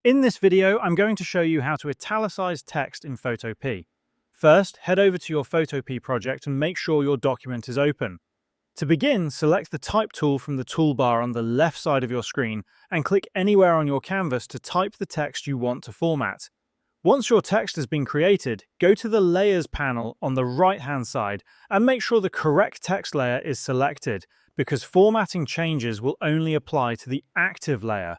In this video, I'm going to show you how to italicize text in Photopea. First, head over to your Photopea project and make sure your document is open. To begin, select the Type tool from the toolbar on the left side of your screen and click anywhere on your canvas to type the text you want to format. Once your text has been created, go to the Layers panel on the right-hand side and make sure the correct text layer is selected, because formatting changes will only apply to the active layer.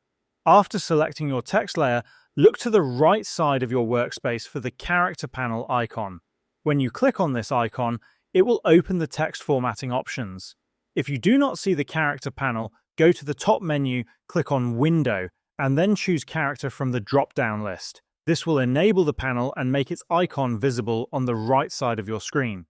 After selecting your text layer, look to the right side of your workspace for the Character panel icon. When you click on this icon, it will open the text formatting options. If you do not see the Character panel, go to the top menu, click on Window, and then choose Character from the drop-down list. This will enable the panel and make its icon visible on the right side of your screen.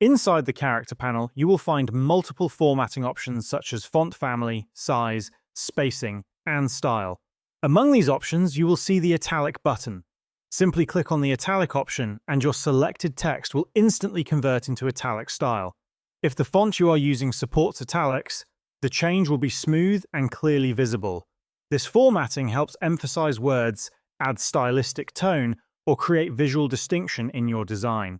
Inside the Character panel, you will find multiple formatting options such as font family, size, spacing, and style. Among these options, you will see the Italic button. Simply click on the Italic option and your selected text will instantly convert into Italic style. If the font you are using supports italics, the change will be smooth and clearly visible. This formatting helps emphasize words, add stylistic tone, or create visual distinction in your design.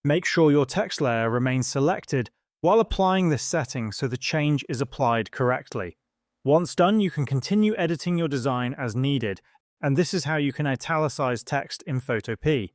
Make sure your text layer remains selected while applying this setting so the change is applied correctly. Once done, you can continue editing your design as needed, and this is how you can italicize text in Photopea.